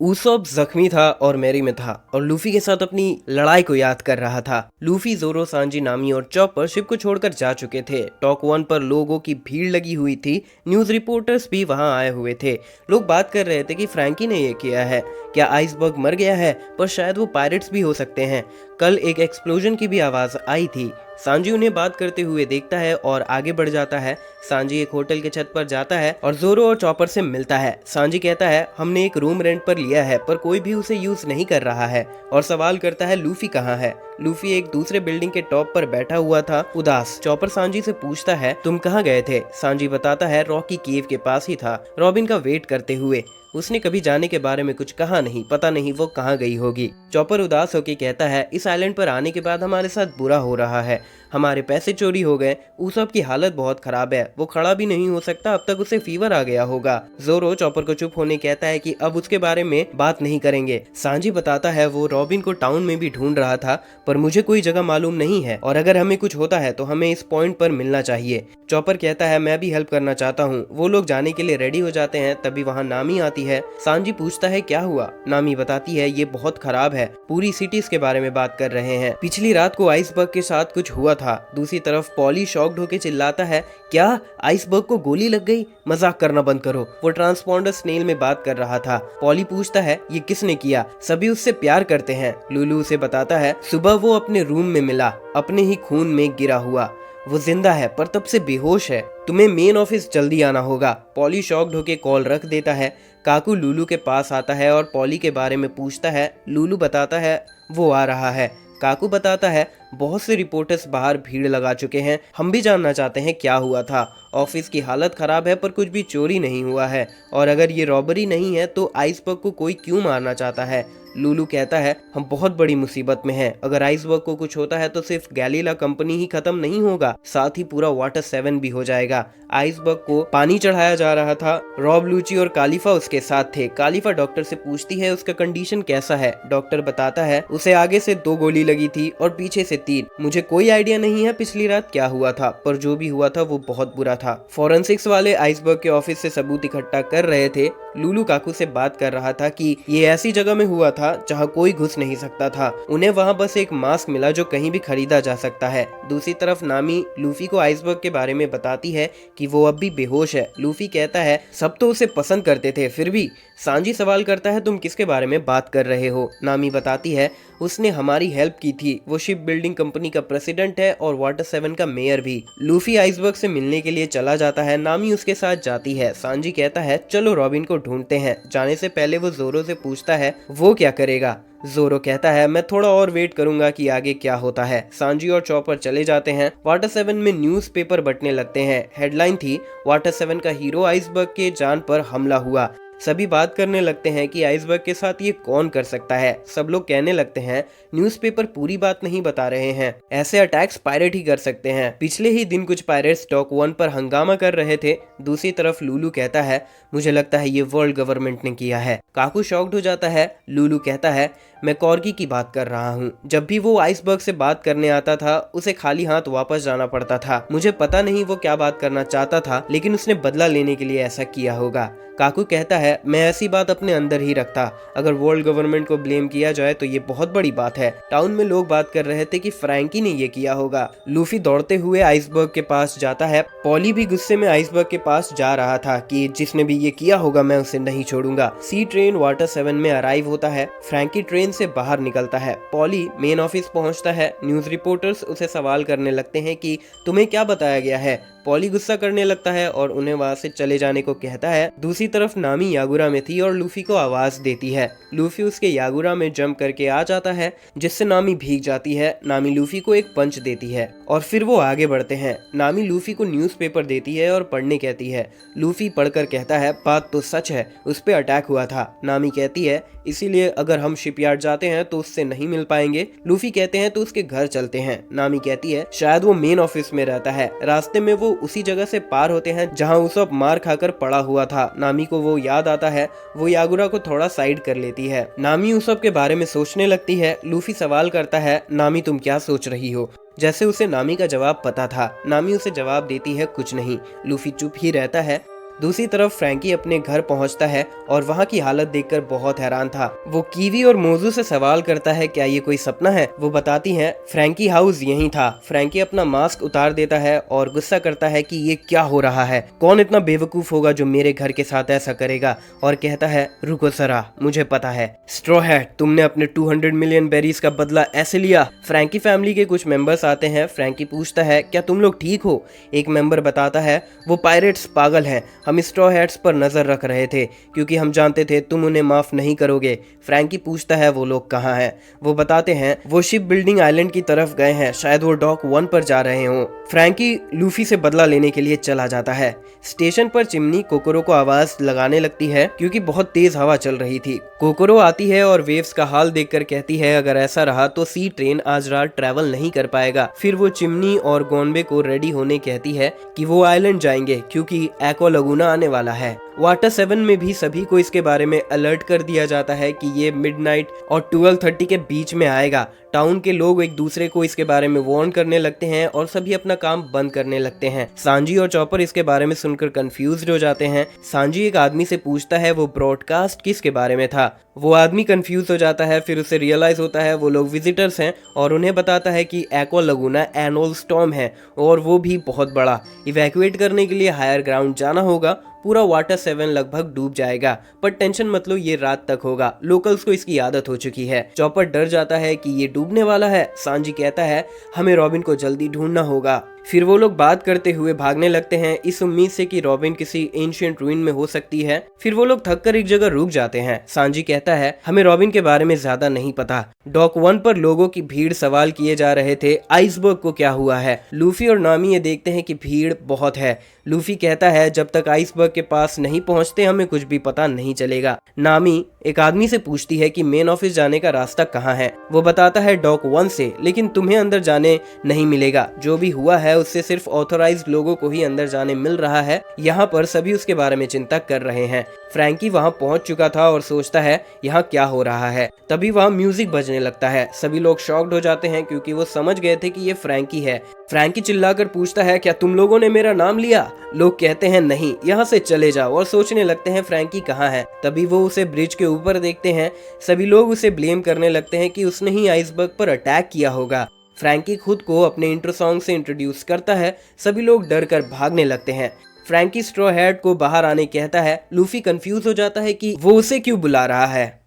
Usopp जख्मी था और मैरी में था और लूफी के साथ अपनी लड़ाई को याद कर रहा था। लूफी, जोरो, सांजी, नामी और चॉपर शिप को छोड़कर जा चुके थे। टॉक 1 पर लोगों की भीड़ लगी हुई थी। न्यूज रिपोर्टर्स भी वहां आए हुए थे। लोग बात कर रहे थे कि फ्रैंकी ने ये किया है। क्या आइसबर्ग मर गया है? पर शायद वो पायरेट्स भी हो सकते हैं। कल एक एक्सप्लोजन की भी आवाज आई थी। सांजी उन्हें बात करते हुए देखता है और आगे बढ़ जाता है। सांजी एक होटल के छत पर जाता है और जोरो और चॉपर से मिलता है। सांजी कहता है, हमने एक रूम रेंट पर लिया है पर कोई भी उसे यूज नहीं कर रहा है, और सवाल करता है लूफी कहाँ है। लूफी एक दूसरे बिल्डिंग के टॉप पर बैठा हुआ था, उदास। चॉपर सांजी से पूछता है, तुम कहाँ गए थे? सांजी बताता है, रॉकी केव के पास ही था, रॉबिन का वेट करते हुए। उसने कभी जाने के बारे में कुछ कहा नहीं, पता नहीं वो कहाँ गई होगी। चॉपर उदास होकर कहता है, इस आइलैंड पर आने के बाद हमारे साथ बुरा हो रहा है। हमारे पैसे चोरी हो गए। उसब की हालत बहुत खराब है, वो खड़ा भी नहीं हो सकता, अब तक उसे फीवर आ गया होगा। जोरो चॉपर को चुप होने कहता है कि अब उसके बारे में बात नहीं करेंगे। सांजी बताता है, वो रॉबिन को टाउन में भी ढूंढ रहा था पर मुझे कोई जगह मालूम नहीं है, और अगर हमें कुछ होता है तो हमें इस पॉइंट पर मिलना चाहिए। चॉपर कहता है, मैं भी हेल्प करना चाहता हूँ। वो लोग जाने के लिए रेडी हो जाते हैं, तभी वहाँ नामी आती है। सांजी पूछता है, क्या हुआ? नामी बताती है, ये बहुत खराब है, पूरी सिटीज के बारे में बात कर रहे हैं। पिछली रात को आइसबर्ग के साथ कुछ हुआ था। दूसरी तरफ पॉली शॉक्ड होकर चिल्लाता है, क्या आइसबर्ग को गोली लग गई? मजाक करना बंद करो। वो ट्रांसपॉन्डर स्नेल में बात कर रहा था। पॉली पूछता है, ये किसने किया? सभी उससे प्यार करते हैं। लुलू उसे बताता है, सुबह वो अपने रूम में मिला, अपने ही खून में गिरा हुआ। वो जिंदा है पर तब से बेहोश है। तुम्हें मेन ऑफिस जल्दी आना होगा। पॉली शॉक्ड होकर कॉल रख देता है। काकू लुलू के पास आता है और पॉली के बारे में पूछता है। लुलू बताता है वो आ रहा है। काकू बताता है, बहुत से रिपोर्टर्स बाहर भीड़ लगा चुके हैं, हम भी जानना चाहते हैं क्या हुआ था। ऑफिस की हालत खराब है पर कुछ भी चोरी नहीं हुआ है, और अगर ये रॉबरी नहीं है तो आइसबर्ग को कोई क्यों मारना चाहता है? लुलू कहता है, हम बहुत बड़ी मुसीबत में हैं। अगर आइसबर्ग को कुछ होता है तो सिर्फ गैलीला कंपनी ही खत्म नहीं होगा, साथ ही पूरा वाटर 7 भी हो जाएगा। आइसबर्ग को पानी चढ़ाया जा रहा था। रॉब, लूची और कालिफा उसके साथ थे। कालिफा डॉक्टर से पूछती है उसका कंडीशन कैसा है। डॉक्टर बताता है, उसे आगे से 2 गोली लगी थी और पीछे से 3। मुझे कोई आइडिया नहीं है पिछली रात क्या हुआ था, पर जो भी हुआ था वो बहुत बुरा था। फॉरेंसिक्स वाले आइसबर्ग के ऑफिस से सबूत इकट्ठा कर रहे थे। लुलू काकू से बात कर रहा था कि ये ऐसी जगह में हुआ था जहां कोई घुस नहीं सकता था। उन्हें वहां बस एक मास्क मिला जो कहीं भी खरीदा जा सकता है। दूसरी तरफ नामी लूफी को आइसबर्ग के बारे में बताती है कि वो अब भी बेहोश है। लूफी कहता है, सब तो उसे पसंद करते थे, फिर भी। सांजी सवाल करता है, तुम किसके बारे में बात कर रहे हो? नामी बताती है, उसने हमारी हेल्प की थी। वो शिप बिल्डिंग कंपनी का प्रेसिडेंट है और वाटर 7 का मेयर भी। लूफी आइसबर्ग से मिलने के लिए चला जाता है। नामी उसके साथ जाती है। सांजी कहता है, चलो रॉबिन को ढूंढते हैं। जाने से पहले वो जोरो से पूछता है, वो क्या करेगा? जोरो कहता है, मैं थोड़ा और वेट करूंगा कि आगे क्या होता है। सांजी और चॉपर चले जाते हैं। वाटर 7 में न्यूज़पेपर बंटने लगते हैं। हेडलाइन थी, वाटर 7 का हीरो आइसबर्ग के जान पर हमला हुआ। सभी बात करने लगते हैं कि आइसबर्ग के साथ ये कौन कर सकता है। सब लोग कहने लगते हैं, न्यूज़पेपर पूरी बात नहीं बता रहे हैं, ऐसे अटैक्स पायरेट ही कर सकते हैं। पिछले ही दिन कुछ पायरेट्स टॉक 1 पर हंगामा कर रहे थे। दूसरी तरफ लुलू कहता है, मुझे लगता है ये वर्ल्ड गवर्नमेंट ने किया है। काकू शॉक्ड हो जाता है। लुलू कहता है, मैं कॉर्गी की बात कर रहा हूँ। जब भी वो आइसबर्ग से बात करने आता था उसे खाली हाथ वापस जाना पड़ता था। मुझे पता नहीं वो क्या बात करना चाहता था, लेकिन उसने बदला लेने के लिए ऐसा किया होगा। काकू कहता है, मैं ऐसी बात अपने अंदर ही रखता। अगर वर्ल्ड गवर्नमेंट को ब्लेम किया जाए तो ये बहुत बड़ी बात है। टाउन में लोग बात कर रहे थे कि फ्रैंकी ने ये किया होगा। लूफी दौड़ते हुए आइसबर्ग के पास जाता है। पॉली भी गुस्से में आइसबर्ग के पास जा रहा था कि जिसने भी ये किया होगा मैं उसे नहीं छोड़ूंगा। सी ट्रेन वाटर 7 में अराइव होता है। फ्रैंकी ट्रेन से बाहर निकलता है। पॉली मेन ऑफिस पहुंचता है। न्यूज रिपोर्टर्स उसे सवाल करने लगते हैं कि तुम्हें क्या बताया गया है। पॉली गुस्सा करने लगता है और उन्हें वहां से चले जाने को कहता है। दूसरी तरफ नामी यागुरा में थी और लूफी को आवाज देती है। लूफी उसके यागुरा में जंप करके आ जाता है, जिससे नामी भीग जाती है। नामी लूफी को एक पंच देती है और फिर वो आगे बढ़ते हैं। नामी लूफी को न्यूज़पेपर देती है और पढ़ने कहती है। लूफी पढ़कर कहता है, बात तो सच है, उस पे अटैक हुआ था। नामी कहती है, इसीलिए अगर हम शिपयार्ड जाते हैं तो उससे नहीं मिल पाएंगे। लूफी कहते हैं, तो उसके घर चलते हैं। नामी कहती है, शायद वो मेन ऑफिस में रहता है। रास्ते में वो उसी जगह से पार होते हैं जहां उसब मार खाकर पड़ा हुआ था। नामी को वो याद आता है। वो यागुरा को थोड़ा साइड कर लेती है। नामी उसब के बारे में सोचने लगती है। लूफी सवाल करता है, नामी तुम क्या सोच रही हो? जैसे उसे नामी का जवाब पता था। नामी उसे जवाब देती है, कुछ नहीं। लूफी चुप ही रहता है। दूसरी तरफ फ्रैंकी अपने घर पहुंचता है और वहां की हालत देखकर बहुत हैरान था। वो कीवी और मोजू से सवाल करता है क्या ये कोई सपना है। वो बताती हैं फ्रैंकी हाउस यही था। फ्रैंकी अपना मास्क उतार देता है और गुस्सा करता है कि ये क्या हो रहा है, कौन इतना बेवकूफ होगा जो मेरे घर के साथ ऐसा करेगा, और कहता है रुको सरा, मुझे पता है। स्ट्रॉ हैट, तुमने अपने 200 मिलियन बेरीज का बदला ऐसे लिया। फ्रैंकी फैमिली के कुछ मेंबर्स आते हैं। फ्रैंकी पूछता है क्या तुम लोग ठीक हो। एक मेंबर बताता है वो पायरेट्स पागल हैं, हम स्ट्रॉ हैट्स पर नजर रख रहे थे क्योंकि हम जानते थे तुम उन्हें माफ नहीं करोगे। फ्रैंकी पूछता है वो लोग कहाँ हैं। वो बताते हैं वो शिप बिल्डिंग आइलैंड की तरफ गए हैं, शायद वो डॉक 1 पर जा रहे हों। फ्रैंकी लूफी से बदला लेने के लिए चला जाता है। स्टेशन पर चिमनी कोकोरो को आवाज लगाने लगती है क्योंकि बहुत तेज हवा चल रही थी। कोकोरो आती है और वेव्स का हाल देखकर कहती है अगर ऐसा रहा तो सी ट्रेन आज रात ट्रैवल नहीं कर पाएगा। फिर वो चिमनी और गोनबे को रेडी होने कहती है कि वो आइलैंड जाएंगे क्योंकि एक्वा लगुना आने वाला है। वाटर 7 में भी सभी को इसके बारे में अलर्ट कर दिया जाता है कि ये मिडनाइट और 12:30 के बीच में आएगा। टाउन के लोग एक दूसरे को इसके बारे में वार्न करने लगते हैं और सभी अपना काम बंद करने लगते हैं। सांजी और चॉपर इसके बारे में सुनकर कंफ्यूज्ड हो जाते हैं। सांजी एक आदमी से पूछता है वो ब्रॉडकास्ट किसके बारे में था। वो आदमी कंफ्यूज हो जाता है, फिर उसे रियलाइज होता है वो लोग विजिटर्स हैं और उन्हें बताता है कि एक्वा लगुना एनुअल स्टॉर्म है और वो भी बहुत बड़ा। इवैक्यूएट करने के लिए हायर ग्राउंड जाना होगा। पूरा वाटर 7 लगभग डूब जाएगा, पर टेंशन मत लो, ये रात तक होगा, लोकल्स को इसकी आदत हो चुकी है। चॉपर डर जाता है कि ये डूबने वाला है। सांजी कहता है हमें रॉबिन को जल्दी ढूंढना होगा। फिर वो लोग बात करते हुए भागने लगते हैं इस उम्मीद से कि रॉबिन किसी एंशिएंट रूइन में हो सकती है। फिर वो लोग थककर एक जगह रुक जाते हैं। सांजी कहता है हमें रॉबिन के बारे में ज्यादा नहीं पता। डॉक 1 पर लोगों की भीड़ सवाल किए जा रहे थे आइसबर्ग को क्या हुआ है। लूफी और नामी ये देखते हैं कि भीड़ बहुत है। लूफी कहता है जब तक आइसबर्ग के पास नहीं पहुंचते हमें कुछ भी पता नहीं चलेगा। नामी एक आदमी से पूछती है कि मेन ऑफिस जाने का रास्ता कहाँ है। वो बताता है डॉक 1 से, लेकिन तुम्हें अंदर जाने नहीं मिलेगा। जो भी हुआ है उससे सिर्फ ऑथोराइज्ड लोगों को ही अंदर जाने मिल रहा है। यहाँ पर सभी उसके बारे में चिंता कर रहे हैं। फ्रैंकी वहाँ पहुंच चुका था और सोचता है यहाँ क्या हो रहा है। तभी वहाँ म्यूजिक बजने लगता है। सभी लोग शॉक्ड हो जाते हैं क्योंकि वो समझ गए थे कि ये फ्रैंकी है। फ्रैंकी चिल्लाकर पूछता है क्या तुम लोगों ने मेरा नाम लिया। लोग कहते हैं नहीं, यहाँ से चले जाओ, और सोचने लगते हैं फ्रैंकी कहाँ है। तभी वो उसे ब्रिज के ऊपर देखते हैं। सभी लोग उसे ब्लेम करने लगते हैं कि उसने ही आइसबर्ग पर अटैक किया होगा। फ्रैंकी खुद को अपने इंट्रो सॉन्ग से इंट्रोड्यूस करता है। सभी लोग डर कर भागने लगते हैं। फ्रैंकी स्ट्रॉ हैट को बाहर आने कहता है। लूफी कंफ्यूज हो जाता है कि वो उसे क्यों बुला रहा है।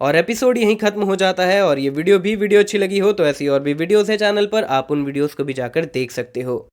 और एपिसोड यहीं खत्म हो जाता है। और ये वीडियो अच्छी लगी हो तो ऐसी और भी वीडियोस है चैनल पर, आप उन वीडियोस को भी जाकर देख सकते हो।